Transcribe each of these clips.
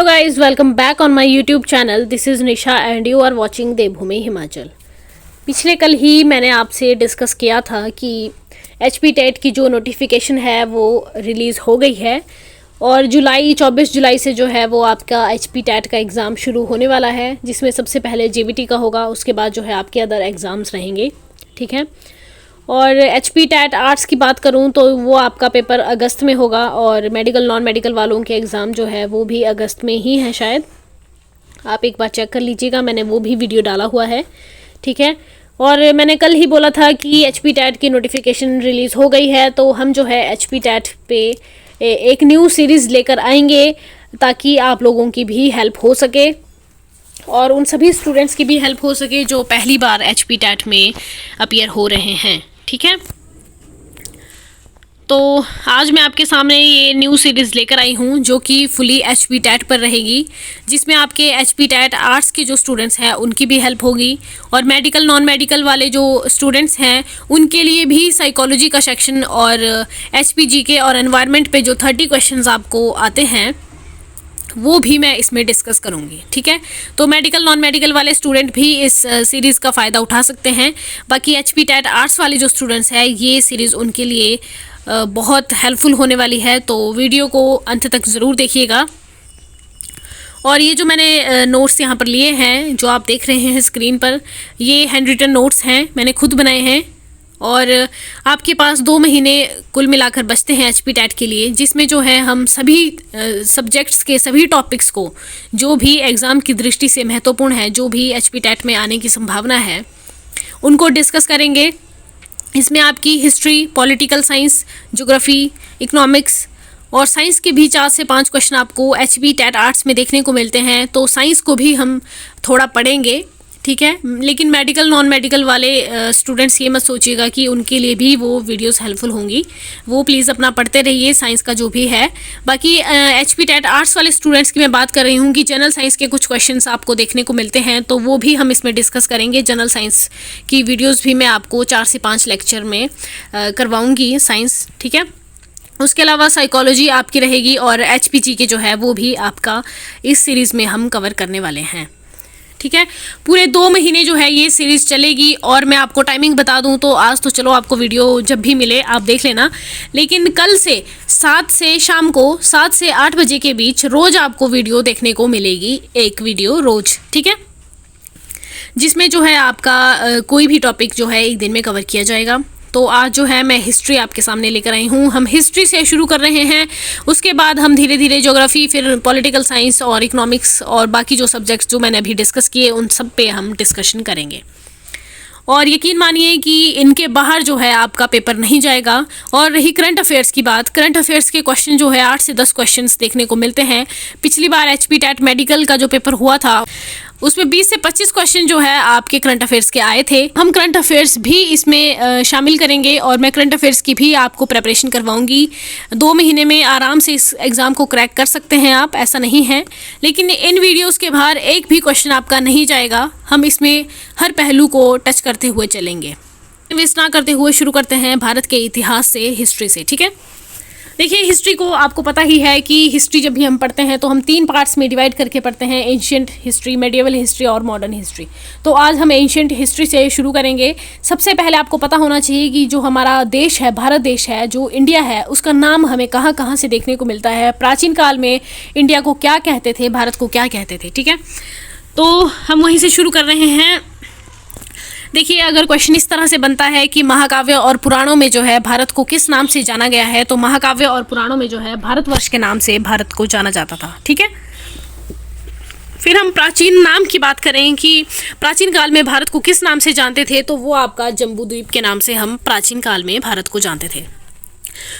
guys, welcome back on my YouTube channel. This is Nisha and you are watching देवभूमि हिमाचल। पिछले कल ही मैंने आपसे discuss किया था कि HP टेट की जो नोटिफिकेशन है वो रिलीज़ हो गई है और 24 जुलाई से जो है वो आपका HP टेट का एग्ज़ाम शुरू होने वाला है, जिसमें सबसे पहले JBT का होगा, उसके बाद जो है आपके अदर एग्ज़ाम्स रहेंगे। ठीक है। और HP टेट आर्ट्स की बात करूं तो वो आपका पेपर अगस्त में होगा और मेडिकल नॉन मेडिकल वालों के एग्ज़ाम जो है वो भी अगस्त में ही है शायद। आप एक बार चेक कर लीजिएगा, मैंने वो भी वीडियो डाला हुआ है। ठीक है। और मैंने कल ही बोला था कि HP टेट की नोटिफिकेशन रिलीज़ हो गई है, तो हम जो है HP टेट पे एक न्यू सीरीज़ लेकर आएंगे ताकि आप लोगों की भी हेल्प हो सके और उन सभी स्टूडेंट्स की भी हेल्प हो सके जो पहली बार HP टेट में अपीयर हो रहे हैं। ठीक है। तो आज मैं आपके सामने ये न्यू सीरीज़ लेकर आई हूँ जो कि फुली HP टेट पर रहेगी, जिसमें आपके HP टेट आर्ट्स के जो स्टूडेंट्स हैं उनकी भी हेल्प होगी और मेडिकल नॉन मेडिकल वाले जो स्टूडेंट्स हैं उनके लिए भी साइकोलॉजी का सेक्शन और HPGK और एनवायरनमेंट पे जो 30 क्वेश्चंस आपको आते हैं वो भी मैं इसमें डिस्कस करूंगी। ठीक है। तो मेडिकल नॉन मेडिकल वाले स्टूडेंट भी इस सीरीज़ का फ़ायदा उठा सकते हैं। बाकी HP टेट आर्ट्स वाले जो स्टूडेंट्स हैं ये सीरीज़ उनके लिए बहुत हेल्पफुल होने वाली है, तो वीडियो को अंत तक ज़रूर देखिएगा। और ये जो मैंने नोट्स यहाँ पर लिए हैं जो आप देख रहे हैं स्क्रीन पर, ये हैंड रिटन नोट्स हैं, मैंने खुद बनाए हैं और आपके पास 2 महीने कुल मिलाकर बचते हैं HP टेट के लिए, जिसमें जो है हम सभी सब्जेक्ट्स के सभी टॉपिक्स को जो भी एग्ज़ाम की दृष्टि से महत्वपूर्ण है, जो भी HP टेट में आने की संभावना है, उनको डिस्कस करेंगे। इसमें आपकी history, political science, geography, economics और साइंस के भी 4 से 5 क्वेश्चन आपको HP टेट आर्ट्स में देखने को मिलते हैं, तो साइंस को भी हम थोड़ा पढ़ेंगे। ठीक है। लेकिन मेडिकल नॉन मेडिकल वाले स्टूडेंट्स ये मत सोचिएगा कि उनके लिए भी वो वीडियोस हेल्पफुल होंगी, वो प्लीज़ अपना पढ़ते रहिए साइंस का जो भी है। बाकी HP टेट आर्ट्स वाले स्टूडेंट्स की मैं बात कर रही हूँ कि जनरल साइंस के कुछ क्वेश्चंस आपको देखने को मिलते हैं, तो वो भी हम इसमें डिस्कस करेंगे। जनरल साइंस की वीडियोज़ भी मैं आपको 4 से 5 लेक्चर में करवाऊँगी साइंस। ठीक है। उसके अलावा साइकोलॉजी आपकी रहेगी और HPGK जो है वो भी आपका इस सीरीज़ में हम कवर करने वाले हैं। ठीक है। पूरे 2 महीने जो है ये सीरीज़ चलेगी और मैं आपको टाइमिंग बता दूं तो आज तो चलो आपको वीडियो जब भी मिले आप देख लेना, लेकिन कल से 7 से शाम को 7 से 8 बजे के बीच रोज़ आपको वीडियो देखने को मिलेगी, एक वीडियो रोज़। ठीक है। जिसमें जो है आपका कोई भी टॉपिक जो है एक दिन में कवर किया जाएगा। तो आज जो है मैं हिस्ट्री आपके सामने लेकर आई हूँ। हम हिस्ट्री से शुरू कर रहे हैं, उसके बाद हम धीरे धीरे ज्योग्राफी, फिर पॉलिटिकल साइंस और इकोनॉमिक्स और बाकी जो सब्जेक्ट्स जो मैंने अभी डिस्कस किए उन सब पे हम डिस्कशन करेंगे। और यकीन मानिए कि इनके बाहर जो है आपका पेपर नहीं जाएगा। और रही करंट अफेयर्स की बात, करंट अफेयर्स के क्वेश्चन जो है 8 से 10 क्वेश्चंस देखने को मिलते हैं। पिछली बार HP टेट मेडिकल का जो पेपर हुआ था उसमें 20 से 25 क्वेश्चन जो है आपके करंट अफेयर्स के आए थे। हम करंट अफेयर्स भी इसमें शामिल करेंगे और मैं करंट अफेयर्स की भी आपको प्रेपरेशन करवाऊंगी। 2 महीने में आराम से इस एग्ज़ाम को क्रैक कर सकते हैं आप, ऐसा नहीं है। लेकिन इन वीडियोस के बाहर एक भी क्वेश्चन आपका नहीं जाएगा, हम इसमें हर पहलू को टच करते हुए चलेंगे। वेस्ट ना करते हुए शुरू करते हैं भारत के इतिहास से, हिस्ट्री से। ठीक है। देखिए, हिस्ट्री को आपको पता ही है कि हिस्ट्री जब भी हम पढ़ते हैं तो हम 3 पार्ट्स में डिवाइड करके पढ़ते हैं, एंशिएंट हिस्ट्री, मेडिएवल हिस्ट्री और मॉडर्न हिस्ट्री। तो आज हम एंशिएंट हिस्ट्री से शुरू करेंगे। सबसे पहले आपको पता होना चाहिए कि जो हमारा देश है, भारत देश है, जो इंडिया है, उसका नाम हमें कहाँ कहाँ से देखने को मिलता है। प्राचीन काल में इंडिया को क्या कहते थे, भारत को क्या कहते थे। ठीक है। तो हम वहीं से शुरू कर रहे हैं। देखिए, अगर क्वेश्चन इस तरह से बनता है कि महाकाव्य और पुराणों में जो है भारत को किस नाम से जाना गया है, तो महाकाव्य और पुराणों में जो है भारतवर्ष के नाम से भारत को जाना जाता था। ठीक है। फिर हम प्राचीन नाम की बात करें कि प्राचीन काल में भारत को किस नाम से जानते थे, तो वो आपका जम्बूद्वीप के नाम से हम प्राचीन काल में भारत को जानते थे।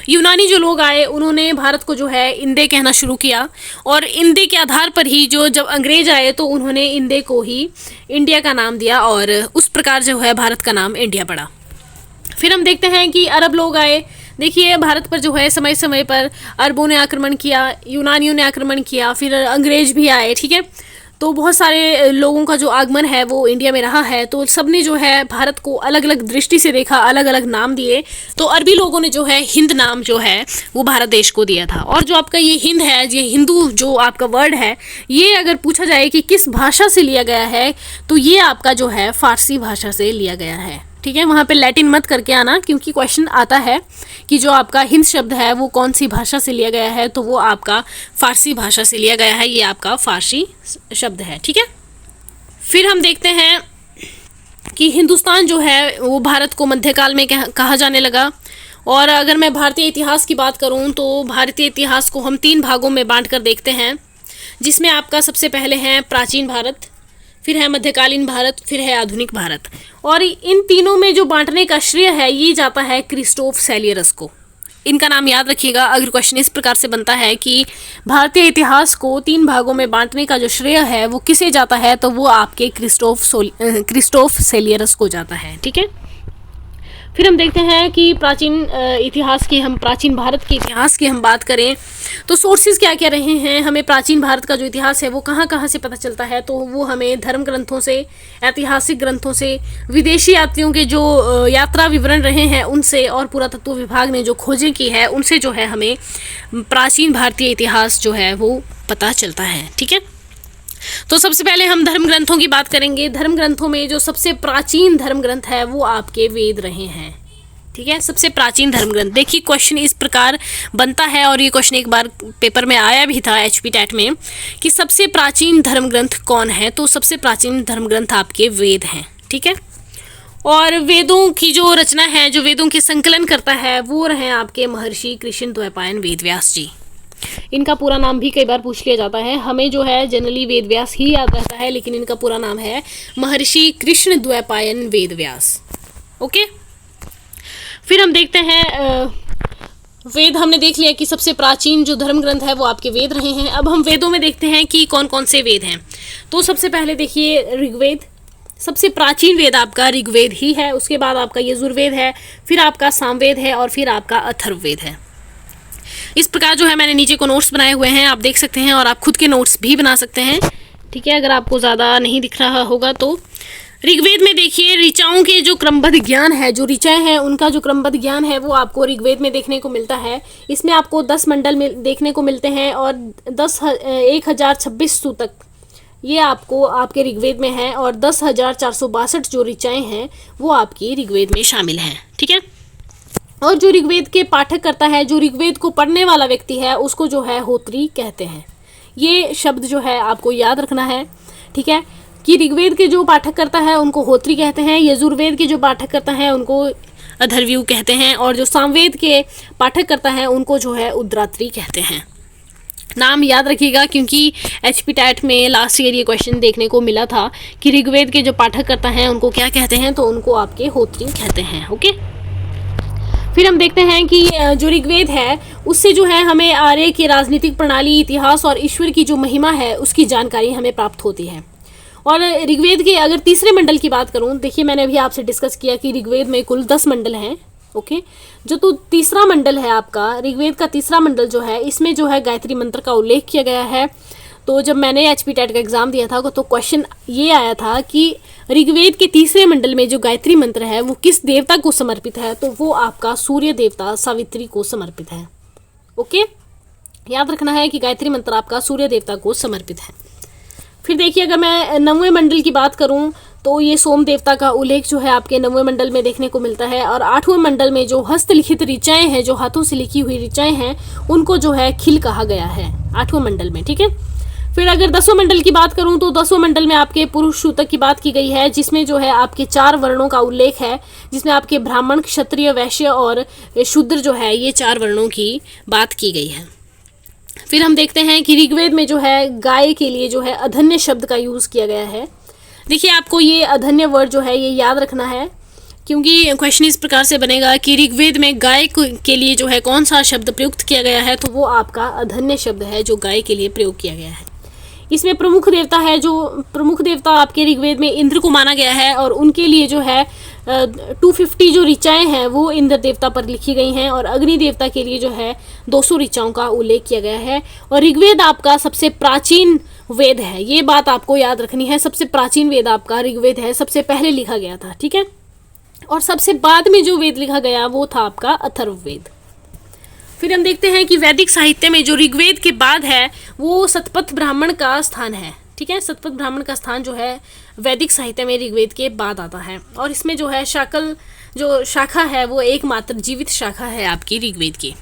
यूनानी जो लोग आए उन्होंने भारत को जो है इंदे कहना शुरू किया और इंदे के आधार पर ही जब अंग्रेज आए तो उन्होंने इंदे को ही इंडिया का नाम दिया और उस प्रकार जो है भारत का नाम इंडिया पड़ा। फिर हम देखते हैं कि अरब लोग आए। देखिए, भारत पर जो है समय समय पर अरबों ने आक्रमण किया, यूनानियों ने आक्रमण किया, फिर अंग्रेज भी आए। ठीक है। तो बहुत सारे लोगों का जो आगमन है वो इंडिया में रहा है, तो सबने जो है भारत को अलग अलग दृष्टि से देखा, अलग अलग नाम दिए। तो अरबी लोगों ने जो है हिंद नाम जो है वो भारत देश को दिया था। और जो आपका ये हिंद है, ये हिंदू जो आपका वर्ड है, ये अगर पूछा जाए कि किस भाषा से लिया गया है, तो ये आपका जो है फारसी भाषा से लिया गया है। ठीक है, वहाँ पे लैटिन मत करके आना, क्योंकि क्वेश्चन आता है कि जो आपका हिंद शब्द है वो कौन सी भाषा से लिया गया है, तो वो आपका फारसी भाषा से लिया गया है। ये आपका फारसी शब्द है। ठीक है, फिर हम देखते हैं कि हिंदुस्तान जो है वो भारत को मध्यकाल में कहा जाने लगा। और अगर मैं भारतीय इतिहास की बात करूं तो भारतीय इतिहास को हम 3 भागों में बांट कर देखते हैं, जिसमें आपका सबसे पहले है प्राचीन भारत, फिर है मध्यकालीन भारत, फिर है आधुनिक भारत। और इन तीनों में जो बांटने का श्रेय है ये जाता है क्रिस्टोफ सेलियरस को। इनका नाम याद रखिएगा अगर क्वेश्चन इस प्रकार से बनता है कि भारतीय इतिहास को 3 भागों में बांटने का जो श्रेय है वो किसे जाता है, तो वो आपके क्रिस्टोफ सेलियरस को जाता है। ठीक है, फिर हम देखते हैं कि प्राचीन भारत के इतिहास की हम बात करें तो सोर्सेज क्या क्या रहे हैं। हमें प्राचीन भारत का जो इतिहास है वो कहाँ कहाँ से पता चलता है, तो वो हमें धर्म ग्रंथों से, ऐतिहासिक ग्रंथों से, विदेशी यात्रियों के जो यात्रा विवरण रहे हैं उनसे, और पुरातत्व विभाग ने जो खोजें की है उनसे जो है हमें प्राचीन भारतीय इतिहास जो है वो पता चलता है। ठीक है, तो सबसे पहले हम धर्म ग्रंथों की बात करेंगे। धर्म ग्रंथों में जो सबसे प्राचीन धर्म ग्रंथ है वो आपके वेद रहे हैं। ठीक है, सबसे प्राचीन धर्म ग्रंथ। देखिए क्वेश्चन इस प्रकार बनता है, और ये क्वेश्चन एक बार पेपर में आया भी था HP टैट में, कि सबसे प्राचीन धर्म ग्रंथ कौन है, तो सबसे प्राचीन धर्म ग्रंथ आपके वेद हैं। ठीक है, और वेदों की जो रचना है, जो वेदों के संकलन करता है, वो रहे आपके महर्षि कृष्ण द्वैपायन वेदव्यास जी। इनका पूरा नाम भी कई बार पूछ लिया जाता है, हमें जो है जनरली वेदव्यास ही याद रहता है, लेकिन इनका पूरा नाम है महर्षि कृष्ण द्वैपायन वेदव्यास। ओके, फिर हम देखते हैं वेद हमने देख लिया कि सबसे प्राचीन जो धर्म ग्रंथ है वो आपके वेद रहे हैं। अब हम वेदों में देखते हैं कि कौन कौन से वेद हैं। तो सबसे पहले देखिए ऋग्वेद, सबसे प्राचीन वेद आपका ऋग्वेद ही है। उसके बाद आपका यजुर्वेद है, फिर आपका सामवेद है, और फिर आपका अथर्ववेद है। इस प्रकार जो है मैंने नीचे को नोट्स बनाए हुए हैं, आप देख सकते हैं, और आप खुद के नोट्स भी बना सकते हैं। ठीक है, अगर आपको ज़्यादा नहीं दिख रहा होगा तो ऋग्वेद में देखिए ऋचाओं के जो क्रमबद्ध ज्ञान है, जो ऋचाएं हैं उनका जो क्रमबद्ध ज्ञान है वो आपको ऋग्वेद में देखने को मिलता है। इसमें आपको 10 मंडल में देखने को मिलते हैं, और 1026 सूतक ये आपको आपके ऋग्वेद में है, और 10,462 जो ऋचाएं हैं वो आपकी ऋग्वेद में शामिल हैं। ठीक है, और जो ऋग्वेद के पाठक करता है, जो ऋग्वेद को पढ़ने वाला व्यक्ति है, उसको जो है होत्री कहते हैं। ये शब्द जो है आपको याद रखना है। ठीक है, कि ऋग्वेद के जो पाठक करता है उनको होत्री कहते हैं, यजुर्वेद के जो पाठक करता है उनको अथर्वयु कहते हैं, और जो सामवेद के पाठक करता है उनको जो है उद्रात्री कहते हैं। नाम याद रखिएगा, क्योंकि HP टैट में लास्ट ईयर ये क्वेश्चन देखने को मिला था कि ऋग्वेद के जो पाठक करता है उनको क्या कहते हैं, तो उनको आपके होत्री कहते हैं। ओके, फिर हम देखते हैं कि जो ऋग्वेद है उससे जो है हमें आर्य की राजनीतिक प्रणाली, इतिहास और ईश्वर की जो महिमा है उसकी जानकारी हमें प्राप्त होती है। और ऋग्वेद के अगर तीसरे मंडल की बात करूं, देखिए मैंने अभी आपसे डिस्कस किया कि ऋग्वेद में कुल 10 मंडल हैं। ओके, जो तो तीसरा मंडल है आपका ऋग्वेद का तीसरा मंडल जो है, इसमें जो है गायत्री मंत्र का उल्लेख किया गया है। तो जब मैंने HP टैट का एग्जाम दिया था तो क्वेश्चन ये आया था कि ऋग्वेद के तीसरे मंडल में जो गायत्री मंत्र है वो किस देवता को समर्पित है, तो वो आपका सूर्य देवता सावित्री को समर्पित है। ओके, याद रखना है कि गायत्री मंत्र आपका सूर्य देवता को समर्पित है। फिर देखिए अगर मैं 9वें मंडल की बात करूं तो ये सोम देवता का उल्लेख जो है आपके 9वें मंडल में देखने को मिलता है। और 8वें मंडल में जो हस्तलिखित ऋचाएं हैं, जो हाथों से लिखी हुई ऋचाएं हैं, उनको जो है खिल कहा गया है 8वें मंडल में। ठीक है, फिर अगर 10वें मंडल की बात करूं तो 10वें मंडल में आपके पुरुष सूतक की बात की गई है, जिसमें जो है आपके 4 वर्णों का उल्लेख है, जिसमें आपके ब्राह्मण, क्षत्रिय, वैश्य और शूद्र जो है ये 4 वर्णों की बात की गई है। फिर हम देखते हैं कि ऋग्वेद में जो है गाय के लिए जो है अधन्य शब्द का यूज़ किया गया है। देखिए आपको ये अधन्य वर्ड जो है ये याद रखना है, क्योंकि क्वेश्चन इस प्रकार से बनेगा कि ऋग्वेद में गाय के लिए जो है कौन सा शब्द प्रयुक्त किया गया है, तो वो आपका अधन्य शब्द है जो गाय के लिए प्रयोग किया गया है। इसमें प्रमुख देवता है, जो प्रमुख देवता आपके ऋग्वेद में इंद्र को माना गया है, और उनके लिए जो है 250 जो ऋचाएं हैं वो इंद्र देवता पर लिखी गई हैं, और अग्नि देवता के लिए जो है 200 ऋचाओं का उल्लेख किया गया है। और ऋग्वेद आपका सबसे प्राचीन वेद है, ये बात आपको याद रखनी है। सबसे प्राचीन वेद आपका ऋग्वेद है, सबसे पहले लिखा गया था, ठीक है। और सबसे बाद में जो वेद लिखा गया वो था आपका अथर्ववेद। फिर हम देखते हैं कि वैदिक साहित्य में जो ऋग्वेद के बाद है वो शतपथ ब्राह्मण का स्थान है, ठीक है। शतपथ ब्राह्मण का स्थान जो है वैदिक साहित्य में ऋग्वेद के बाद आता है, और इसमें जो है शाकल जो शाखा है वो एकमात्र जीवित शाखा है आपकी ऋग्वेद की।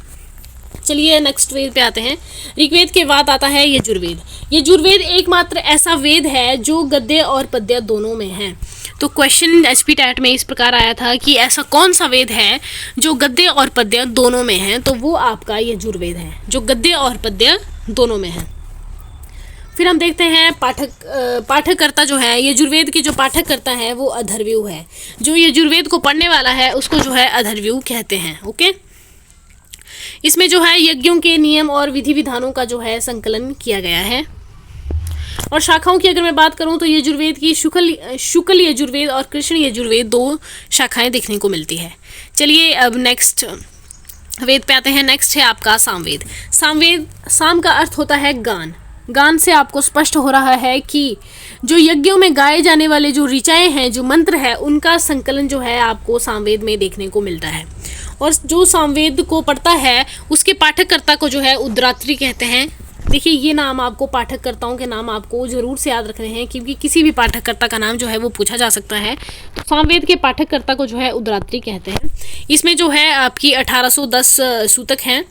चलिए नेक्स्ट वेद पे आते हैं। ऋग्वेद के बाद आता है यजुर्वेद। यजुर्वेद एकमात्र ऐसा वेद है जो गद्य और पद्य दोनों में है। तो क्वेश्चन एचपी टैट में इस प्रकार आया था कि ऐसा कौन सा वेद है जो गद्य और पद्य दोनों में है, तो वो आपका यजुर्वेद है जो गद्य और पद्य दोनों में है। फिर हम देखते हैं पाठककर्ता जो है यजुर्वेद के जो पाठककर्ता है वो अथर्वयु है। जो यजुर्वेद को पढ़ने वाला है उसको जो है अथर्वयु कहते हैं, ओके। इसमें जो है यज्ञों के नियम और विधि विधानों का जो है संकलन किया गया है। और शाखाओं की अगर मैं बात करूं तो यजुर्वेद की शुक्ल यजुर्वेद और कृष्ण यजुर्वेद 2 शाखाएं देखने को मिलती है। चलिए अब नेक्स्ट वेद पे आते हैं। नेक्स्ट है आपका सामवेद। साम का अर्थ होता है गान। गान से आपको स्पष्ट हो रहा है कि जो यज्ञों में गाए जाने वाले जो ऋचाएं हैं, जो मंत्र है, उनका संकलन जो है आपको सामवेद में देखने को मिलता है। और जो सामवेद को पढ़ता है उसके पाठककर्ता को जो है उद्रात्री कहते हैं। देखिए ये नाम आपको, पाठककर्ताओं के नाम आपको जरूर से याद रखने हैं क्योंकि किसी भी पाठककर्ता का नाम जो है वो पूछा जा सकता है। तो सामवेद के पाठककर्ता को जो है उद्रात्री कहते हैं। इसमें जो है आपकी 1810 सूतक हैं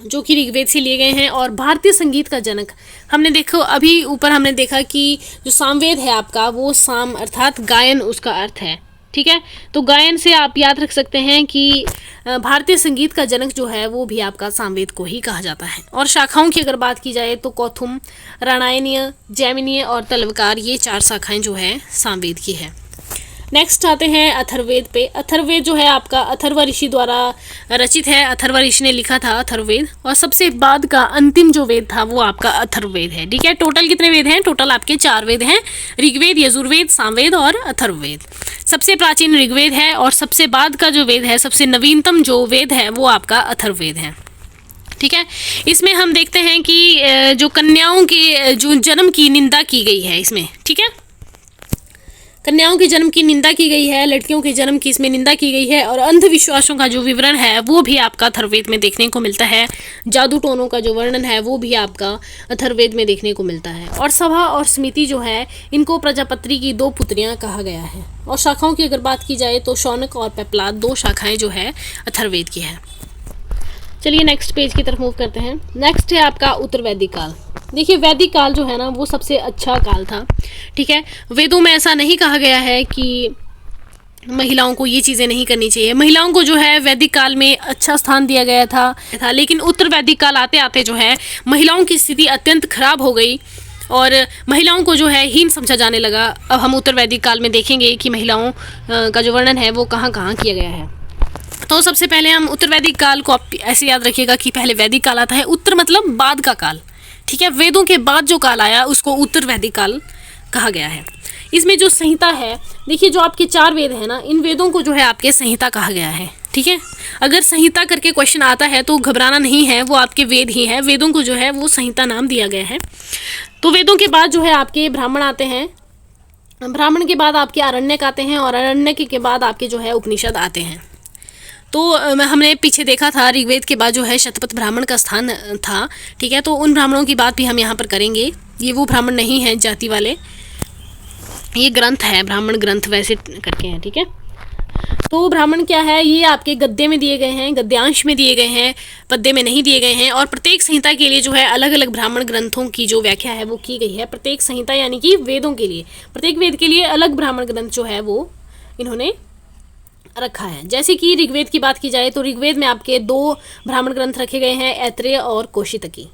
जो कि ऋग्वेद से लिए गए हैं। और भारतीय संगीत का जनक हमने देखो, अभी ऊपर हमने देखा कि जो सामवेद है आपका वो साम अर्थात गायन उसका अर्थ है, ठीक है। तो गायन से आप याद रख सकते हैं कि भारतीय संगीत का जनक जो है वो भी आपका सामवेद को ही कहा जाता है। और शाखाओं की अगर बात की जाए तो कौथुम, राणायनीय, जैमिनीय और तलवकार, ये 4 शाखाएं जो है सामवेद की है। नेक्स्ट आते हैं अथर्ववेद पे। अथर्ववेद जो है आपका अथर्व ऋषि द्वारा रचित है। अथर्व ऋषि ने लिखा था अथर्ववेद, और सबसे बाद का अंतिम जो वेद था वो आपका अथर्ववेद है, ठीक है। टोटल कितने वेद हैं? टोटल आपके 4 वेद हैं, ऋग्वेद, यजुर्वेद, सामवेद और अथर्ववेद। सबसे प्राचीन ऋग्वेद है और सबसे बाद का जो वेद है, सबसे नवीनतम जो वेद है वो आपका अथर्ववेद है, ठीक है। इसमें हम देखते हैं कि जो कन्याओं के जो जन्म की निंदा की गई है इसमें, ठीक है। कन्याओं के जन्म की निंदा की गई है, लड़कियों के जन्म की इसमें निंदा की गई है, और अंधविश्वासों का जो विवरण है वो भी आपका अथर्ववेद में देखने को मिलता है। जादू टोनों का जो वर्णन है वो भी आपका अथर्ववेद में देखने को मिलता है। और सभा और समिति जो है इनको प्रजापति की 2 पुत्रियां कहा गया है। और शाखाओं की अगर बात की जाए तो शौनक और पेपलाद 2 शाखाएं जो है अथर्ववेद की है। चलिए नेक्स्ट पेज की तरफ मूव करते हैं। नेक्स्ट है आपका उत्तर वैदिक काल। देखिए वैदिक काल जो है ना वो सबसे अच्छा काल था, ठीक है। वेदों में ऐसा नहीं कहा गया है कि महिलाओं को ये चीज़ें नहीं करनी चाहिए। महिलाओं को जो है वैदिक काल में अच्छा स्थान दिया गया था, लेकिन उत्तर वैदिक काल आते आते जो है महिलाओं की स्थिति अत्यंत खराब हो गई और महिलाओं को जो है हीन समझा जाने लगा। अब हम उत्तर वैदिक काल में देखेंगे कि महिलाओं का जो वर्णन है वो कहाँ कहाँ किया गया है। तो सबसे पहले हम उत्तर वैदिक काल को आप ऐसे याद रखिएगा कि पहले वैदिक काल आता है, उत्तर मतलब बाद का काल, ठीक है। वेदों के बाद जो काल आया उसको उत्तर वैदिक काल कहा गया है। इसमें जो संहिता है, देखिए जो आपके 4 वेद हैं ना, इन वेदों को जो है आपके संहिता कहा गया है, ठीक है। अगर संहिता करके क्वेश्चन आता है तो घबराना नहीं है, वो आपके वेद ही है। वेदों को जो है वो संहिता नाम दिया गया है। तो वेदों के बाद जो है आपके ब्राह्मण आते हैं, ब्राह्मण के बाद आपके आरण्यक आते हैं, और आरण्यक के बाद आपके जो है उपनिषद आते हैं। तो हमने पीछे देखा था ऋग्वेद के बाद जो है शतपथ ब्राह्मण का स्थान था, ठीक है। तो उन ब्राह्मणों की बात भी हम यहाँ पर करेंगे। ये वो ब्राह्मण नहीं हैं जाति वाले, ये ग्रंथ है, ब्राह्मण ग्रंथ वैसे करके हैं, ठीक है। तो ब्राह्मण क्या है, ये आपके गद्य में दिए गए हैं, गद्यांश में दिए गए हैं, पद्य में नहीं दिए गए हैं। और प्रत्येक संहिता के लिए जो है अलग अलग ब्राह्मण ग्रंथों की जो व्याख्या है वो की गई है। प्रत्येक संहिता यानी कि वेदों के लिए, प्रत्येक वेद के लिए अलग ब्राह्मण ग्रंथ जो है वो इन्होंने रखा है। जैसे कि ऋग्वेद की बात की जाए तो ऋग्वेद में आपके 2 ब्राह्मण ग्रंथ रखे गए हैं, ऐत्रेय और कौशितकी।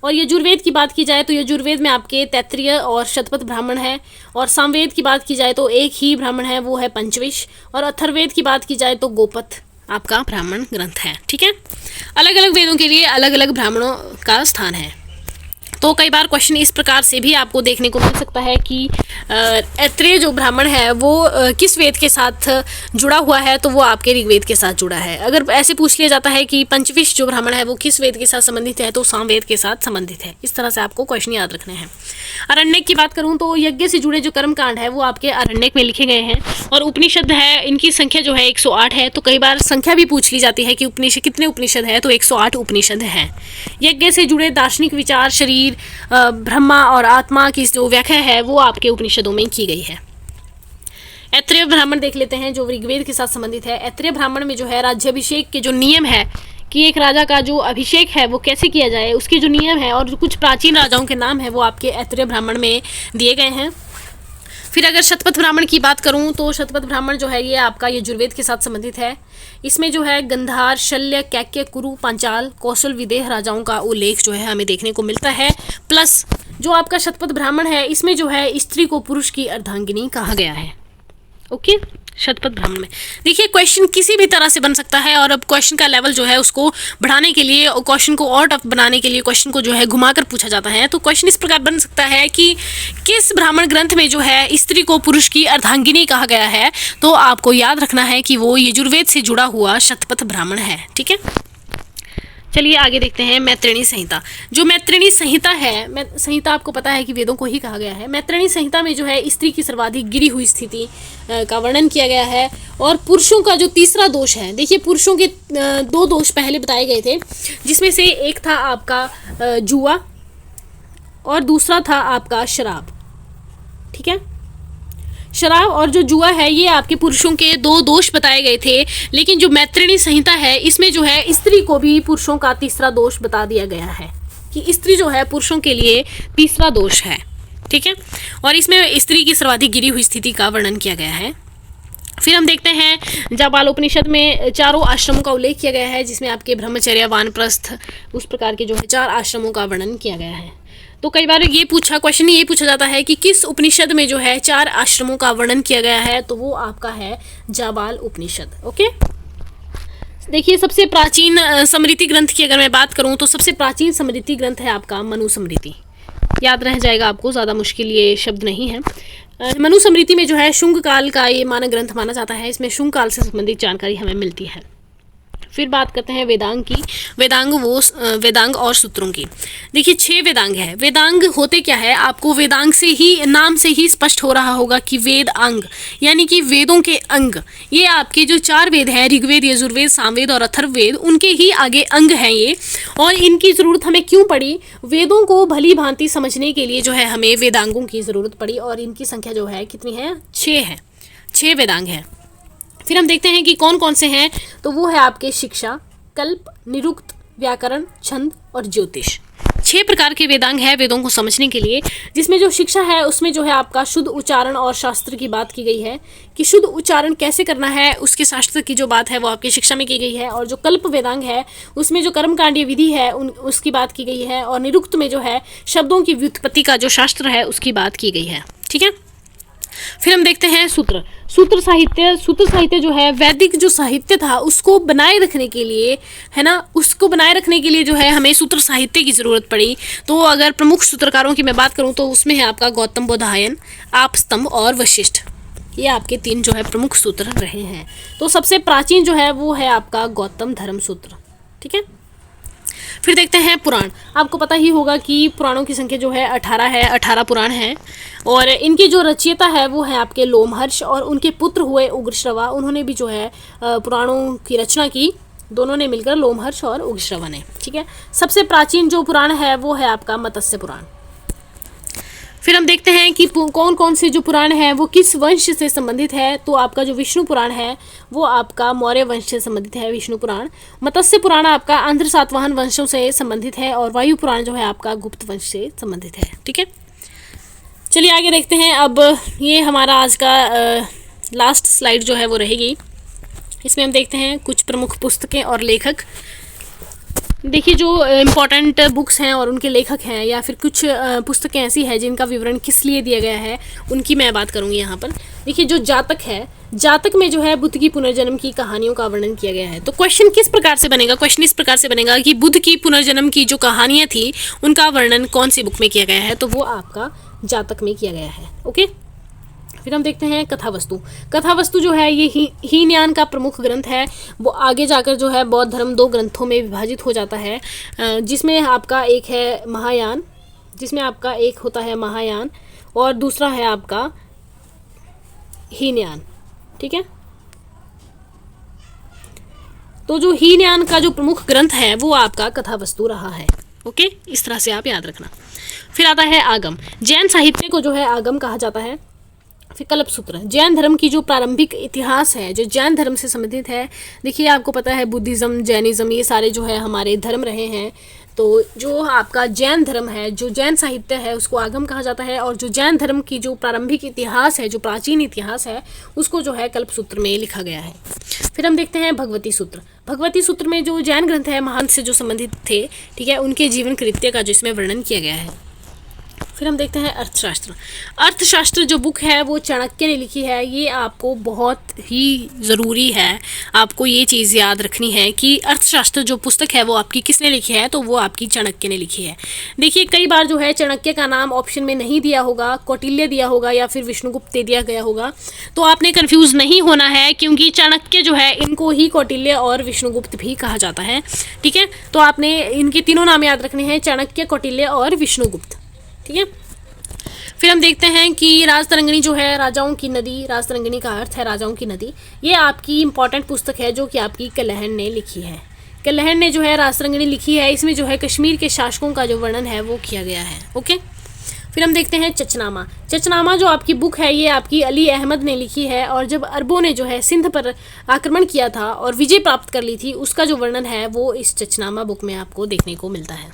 और यजुर्वेद की बात की जाए तो यजुर्वेद में आपके तैत्तिरीय और शतपथ ब्राह्मण है। और सामवेद की बात की जाए तो एक ही ब्राह्मण है, वो है पंचविश। और अथर्ववेद की बात की जाए तो गोपथ आपका ब्राह्मण ग्रंथ है, ठीक है। अलग अलग वेदों के लिए अलग अलग ब्राह्मणों का स्थान है। तो कई बार क्वेश्चन इस प्रकार से भी आपको देखने को मिल सकता है कि ऐत्रेय जो ब्राह्मण है वो किस वेद के साथ जुड़ा हुआ है, तो वो आपके ऋग्वेद के साथ जुड़ा है। अगर ऐसे पूछ लिया जाता है कि पंचविश जो ब्राह्मण है वो किस वेद के साथ संबंधित है, तो सामवेद के साथ संबंधित है। इस तरह से आपको क्वेश्चन याद रखने हैं। अरण्यक की बात करूं तो यज्ञ से जुड़े जो कर्मकांड है वो आपके अरण्यक में लिखे गए हैं। और उपनिषद है, इनकी संख्या जो है 108 है। तो कई बार संख्या भी पूछ ली जाती है कि उपनिषद कितने उपनिषद है, तो 108 उपनिषद हैं। यज्ञ से जुड़े दार्शनिक विचार, शरीर, ब्रह्मा और आत्मा की जो व्याख्या है वो आपके उपनिषदों में की गई है। ऐत्रेय ब्राह्मण देख लेते हैं जो ऋग्वेद के साथ संबंधित है। ऐत्रेय ब्राह्मण में जो है राज्याभिषेक के जो नियम है कि एक राजा का जो अभिषेक है वो कैसे किया जाए, उसके जो नियम है और जो कुछ प्राचीन राजाओं के नाम है वो आपके ऐत्रेय ब्राह्मण में दिए गए हैं। फिर अगर शतपथ ब्राह्मण की बात करूं तो शतपथ ब्राह्मण जो है ये आपका यजुर्वेद के साथ संबंधित है। इसमें जो है गंधार, शल्य, कैक्य, कुरु, पांचाल, कौशल, विदेह राजाओं का उल्लेख जो है हमें देखने को मिलता है। प्लस जो आपका शतपथ ब्राह्मण है इसमें जो है स्त्री को पुरुष की अर्धांगिनी कहा गया है। ओके, शतपथ ब्राह्मण में देखिए क्वेश्चन किसी भी तरह से बन सकता है। और अब क्वेश्चन का लेवल जो है उसको बढ़ाने के लिए और क्वेश्चन को और टफ बनाने के लिए क्वेश्चन को जो है घुमाकर पूछा जाता है। तो क्वेश्चन इस प्रकार बन सकता है कि किस ब्राह्मण ग्रंथ में जो है स्त्री को पुरुष की अर्धांगिनी कहा गया है, तो आपको याद रखना है कि वो यजुर्वेद से जुड़ा हुआ शतपथ ब्राह्मण है। ठीक है, चलिए आगे देखते हैं मैत्रेयी संहिता। जो मैत्रेयी संहिता है, संहिता आपको पता है कि वेदों को ही कहा गया है। मैत्रेयी संहिता में जो है स्त्री की सर्वाधिक गिरी हुई स्थिति का वर्णन किया गया है। और पुरुषों का जो तीसरा दोष है, देखिए पुरुषों के 2 दोष पहले बताए गए थे, जिसमें से एक था आपका जुआ और दूसरा था आपका शराब। ठीक है, शराब और जो जुआ है ये आपके पुरुषों के 2 दोष बताए गए थे। लेकिन जो मैत्रेयी संहिता है इसमें जो है स्त्री को भी पुरुषों का तीसरा दोष बता दिया गया है कि स्त्री जो है पुरुषों के लिए तीसरा दोष है। ठीक है, और इसमें स्त्री की सर्वाधिक गिरी हुई स्थिति का वर्णन किया गया है। फिर हम देखते हैं जाबालोपनिषद में 4 आश्रमों का उल्लेख किया गया है, जिसमें आपके ब्रह्मचर्य, वानप्रस्थ, उस प्रकार के जो है 4 आश्रमों का वर्णन किया गया है। तो कई बार क्वेश्चन ये पूछा जाता है कि किस उपनिषद में जो है 4 आश्रमों का वर्णन किया गया है, तो वो आपका है जाबाल उपनिषद। ओके, देखिए सबसे प्राचीन स्मृति ग्रंथ की अगर मैं बात करूं तो सबसे प्राचीन स्मृति ग्रंथ है आपका मनुस्मृति। याद रह जाएगा आपको, ज़्यादा मुश्किल ये शब्द नहीं है। मनुस्मृति में जो है शुंग काल का ये मानक ग्रंथ माना जाता है। इसमें शुंग काल से संबंधित जानकारी हमें मिलती है। फिर बात करते हैं वेदांग की। वेदांग और सूत्रों की। देखिए 6 वेदांग है। वेदांग होते क्या है, आपको वेदांग से ही, नाम से ही स्पष्ट हो रहा होगा कि वेद अंग यानी कि वेदों के अंग। ये आपके जो 4 वेद हैं, ऋग्वेद, यजुर्वेद, सामवेद और अथर्ववेद, उनके ही आगे अंग हैं ये। और इनकी ज़रूरत हमें क्यों पड़ी, वेदों को भली भांति समझने के लिए जो है हमें वेदांगों की ज़रूरत पड़ी। और इनकी संख्या जो है कितनी है, 6 है। 6 वेदांग हैं। फिर हम देखते हैं कि कौन कौन से हैं, तो वो है आपके शिक्षा, कल्प, निरुक्त, व्याकरण, छंद और ज्योतिष। 6 प्रकार के वेदांग है वेदों को समझने के लिए। जिसमें जो शिक्षा है उसमें जो है आपका शुद्ध उच्चारण और शास्त्र की बात की गई है कि शुद्ध उच्चारण कैसे करना है, उसके शास्त्र की जो बात है वो आपकी शिक्षा में की गई है। और जो कल्प वेदांग है उसमें जो कर्मकांडीय विधि है उसकी बात की गई है। और निरुक्त में जो है शब्दों की व्युत्पत्ति का जो शास्त्र है उसकी बात की गई है। ठीक है, फिर हम देखते हैं सूत्र साहित्य जो है वैदिक जो साहित्य था उसको बनाए रखने के लिए, है ना, उसको बनाए रखने के लिए जो है हमें सूत्र साहित्य की ज़रूरत पड़ी। तो अगर प्रमुख सूत्रकारों की मैं बात करूं तो उसमें है आपका गौतम, बोधायन, आपस्तंभ और वशिष्ठ। ये आपके 3 जो है प्रमुख सूत्र रहे हैं। तो सबसे प्राचीन जो है वो है आपका गौतम धर्म सूत्र। ठीक है, फिर देखते हैं पुराण। आपको पता ही होगा कि पुराणों की संख्या जो है 18 है, 18 पुराण हैं। और इनकी जो रचयिता है वो है आपके लोमहर्ष और उनके पुत्र हुए उग्रश्रवा। उन्होंने भी जो है पुराणों की रचना की, दोनों ने मिलकर, लोमहर्ष और उग्रश्रवा ने। ठीक है, सबसे प्राचीन जो पुराण है वो है आपका मत्स्य पुराण। फिर हम देखते हैं कि कौन कौन से जो पुराण है वो किस वंश से संबंधित है। तो आपका जो विष्णु पुराण है वो आपका मौर्य वंश से संबंधित है, विष्णु पुराण। मत्स्य पुराण आपका आंध्र सातवाहन वंशों से संबंधित है। और वायु पुराण जो है आपका गुप्त वंश से संबंधित है। ठीक है, चलिए आगे देखते हैं। अब ये हमारा आज का लास्ट स्लाइड जो है वो रहेगी। इसमें हम देखते हैं कुछ प्रमुख पुस्तकें और लेखक। देखिए जो इम्पॉर्टेंट बुक्स हैं और उनके लेखक हैं, या फिर कुछ पुस्तकें ऐसी हैं जिनका विवरण किस लिए दिया गया है, उनकी मैं बात करूंगी यहाँ पर। देखिए जो जातक है, जातक में जो है बुद्ध की पुनर्जन्म की कहानियों का वर्णन किया गया है। तो क्वेश्चन किस प्रकार से बनेगा, क्वेश्चन इस प्रकार से बनेगा कि बुद्ध की पुनर्जन्म की जो कहानियां थी उनका वर्णन कौन सी बुक में किया गया है, तो वो आपका जातक में किया गया है। ओके, फिर हम देखते हैं कथावस्तु। कथावस्तु जो है ये हीनयान का प्रमुख ग्रंथ है। वो आगे जाकर जो है बौद्ध धर्म 2 ग्रंथों में विभाजित हो जाता है, जिसमें आपका एक है महायान, जिसमें आपका एक होता है महायान और दूसरा है आपका हीनयान। ठीक है, तो जो हीनयान का जो प्रमुख ग्रंथ है वो आपका कथावस्तु रहा है। ओके, इस तरह से आप याद रखना। फिर आता है आगम। जैन साहित्य को जो है आगम कहा जाता है। फिर कल्पसूत्र, जैन धर्म की जो प्रारंभिक इतिहास है, जो जैन धर्म से संबंधित है। देखिए आपको पता है बुद्धिज़्म, जैनिज़्म, ये सारे जो है हमारे धर्म रहे हैं। तो जो आपका जैन धर्म है, जो जैन साहित्य है, उसको आगम कहा जाता है। और जो जैन धर्म की जो प्रारंभिक इतिहास है, जो प्राचीन इतिहास है, उसको जो है कल्पसूत्र में लिखा गया है। फिर हम देखते हैं भगवती सूत्र। भगवती सूत्र में जो जैन ग्रंथ है महंत से जो संबंधित थे, ठीक है, उनके जीवन कृत्य का जो इसमें वर्णन किया गया है। फिर हम देखते हैं अर्थशास्त्र। अर्थशास्त्र जो बुक है वो चाणक्य ने लिखी है। ये आपको बहुत ही ज़रूरी है, आपको ये चीज़ याद रखनी है कि अर्थशास्त्र जो पुस्तक है वो आपकी किसने लिखी है, तो वो आपकी चाणक्य ने लिखी है। देखिए कई बार जो है चाणक्य का नाम ऑप्शन में नहीं दिया होगा, कौटिल्य दिया होगा या फिर विष्णुगुप्त दे दिया गया होगा, तो आपने कन्फ्यूज़ नहीं होना है, क्योंकि चाणक्य जो है इनको ही कौटिल्य और विष्णुगुप्त भी कहा जाता है। ठीक है, तो आपने इनके तीनों नाम याद रखने हैं, चाणक्य, कौटिल्य और विष्णुगुप्त। ठीक है, फिर हम देखते हैं कि राजतरंगिणी जो है राजाओं की नदी, राजतरंगिणी का अर्थ है राजाओं की नदी। ये आपकी इंपॉर्टेंट पुस्तक है जो कि आपकी कलहण ने लिखी है। कलहण ने जो है राजतरंगिणी लिखी है। इसमें जो है कश्मीर के शासकों का जो वर्णन है वो किया गया है। ओके, फिर हम देखते हैं चचनामा। चचनामा जो आपकी बुक है ये आपकी अली अहमद ने लिखी है। और जब अरबों ने जो है सिंध पर आक्रमण किया था और विजय प्राप्त कर ली थी, उसका जो वर्णन है वो इस चचनामा बुक में आपको देखने को मिलता है।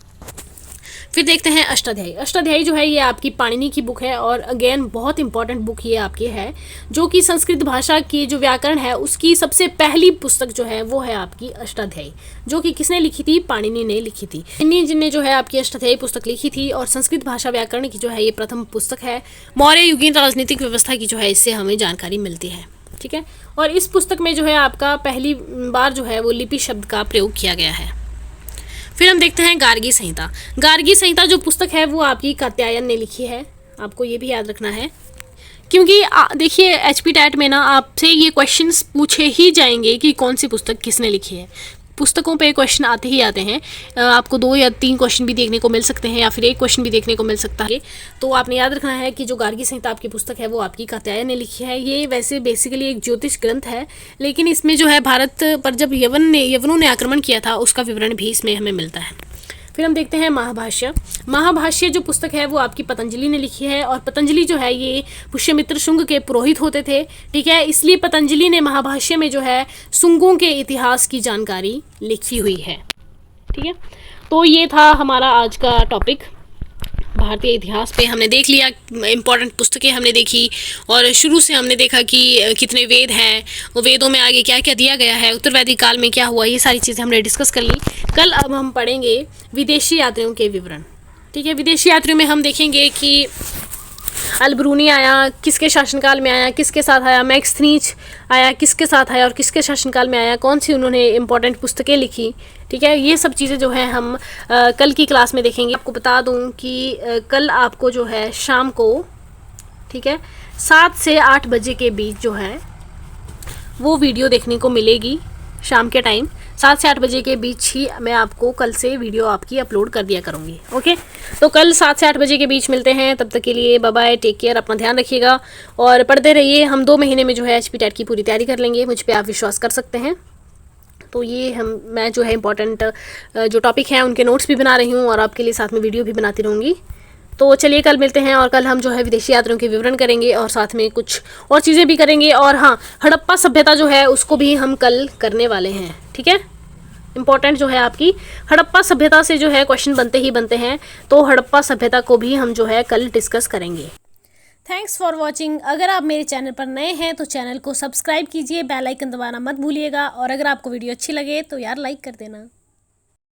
फिर देखते हैं अष्टाध्यायी। अष्टाध्यायी जो है ये आपकी पाणिनि की बुक है और अगेन बहुत इंपॉर्टेंट बुक ये आपकी है, जो कि संस्कृत भाषा की जो व्याकरण है उसकी सबसे पहली पुस्तक जो है वो है आपकी अष्टाध्यायी, जो कि किसने लिखी थी, पाणिनि ने लिखी थी। पाणिनि जी ने जो है आपकी अष्टाध्यायी पुस्तक लिखी थी और संस्कृत भाषा व्याकरण की जो है ये प्रथम पुस्तक है। मौर्य युगीन राजनीतिक व्यवस्था की जो है इससे हमें जानकारी मिलती है। ठीक है, और इस पुस्तक में जो है आपका पहली बार जो है वो लिपि शब्द का प्रयोग किया गया है। फिर हम देखते हैं गार्गी संहिता। गार्गी संहिता जो पुस्तक है वो आपकी कात्यायन ने लिखी है। आपको ये भी याद रखना है, क्योंकि देखिए एचपी टैट में ना आपसे ये क्वेश्चंस पूछे ही जाएंगे कि कौन सी पुस्तक किसने लिखी है। पुस्तकों पे क्वेश्चन आते ही आते हैं। आपको 2 या 3 क्वेश्चन भी देखने को मिल सकते हैं या फिर 1 क्वेश्चन भी देखने को मिल सकता है। तो आपने याद रखना है कि जो गार्गी संहिता आपकी पुस्तक है वो आपकी कात्यायन ने लिखी है। ये वैसे बेसिकली एक ज्योतिष ग्रंथ है, लेकिन इसमें जो है भारत पर जब यवनों ने आक्रमण किया था उसका विवरण भी इसमें हमें मिलता है। फिर हम देखते हैं महाभाष्य। महाभाष्य जो पुस्तक है वो आपकी पतंजलि ने लिखी है। और पतंजलि जो है ये पुष्यमित्र शुंग के पुरोहित होते थे। ठीक है, इसलिए पतंजलि ने महाभाष्य में जो है शुंगों के इतिहास की जानकारी लिखी हुई है। ठीक है, तो ये था हमारा आज का टॉपिक। भारतीय इतिहास पे हमने देख लिया, इंपॉर्टेंट पुस्तकें हमने देखी और शुरू से हमने देखा कि कितने वेद हैं, वो वेदों में आगे क्या क्या दिया गया है, उत्तर वैदिक काल में क्या हुआ, ये सारी चीज़ें हमने डिस्कस कर ली। कल अब हम पढ़ेंगे विदेशी यात्रियों के विवरण। ठीक है, विदेशी यात्रियों में हम देखेंगे कि अलब्रूनी आया, किसके शासनकाल में आया, किसके साथ आया, मैक्सथनीज आया, किसके साथ आया और किसके शासनकाल में आया, कौन सी उन्होंने इंपॉर्टेंट पुस्तकें लिखी। ठीक है, ये सब चीज़ें जो है हम कल की क्लास में देखेंगे। आपको बता दूं कि कल आपको जो है शाम को, ठीक है, 7 से 8 बजे के बीच जो है वो वीडियो देखने को मिलेगी। शाम के टाइम 7 से 8 बजे के बीच ही मैं आपको कल से वीडियो आपकी अपलोड कर दिया करूँगी। ओके, तो कल 7 से 8 बजे के बीच मिलते हैं। तब तक के लिए बाय बाय, टेक केयर, अपना ध्यान रखिएगा और पढ़ते रहिए। हम 2 महीने में जो है एचपी टैट की पूरी तैयारी कर लेंगे, मुझ पर आप विश्वास कर सकते हैं। तो ये मैं जो है इंपॉर्टेंट जो टॉपिक है उनके नोट्स भी बना रही हूँ और आपके लिए साथ में वीडियो भी बनाती रहूँगी। तो चलिए कल मिलते हैं और कल हम जो है विदेशी यात्रियों के विवरण करेंगे और साथ में कुछ और चीज़ें भी करेंगे। और हाँ, हड़प्पा सभ्यता जो है उसको भी हम कल करने वाले हैं। ठीक है, इंपॉर्टेंट जो है आपकी हड़प्पा सभ्यता से जो है क्वेश्चन बनते ही बनते हैं, तो हड़प्पा सभ्यता को भी हम जो है कल डिस्कस करेंगे। Thanks for watching. अगर आप मेरे चैनल पर नए हैं तो चैनल को सब्सक्राइब कीजिए, बेल आइकन दबाना मत भूलिएगा और अगर आपको वीडियो अच्छी लगे तो यार लाइक कर देना।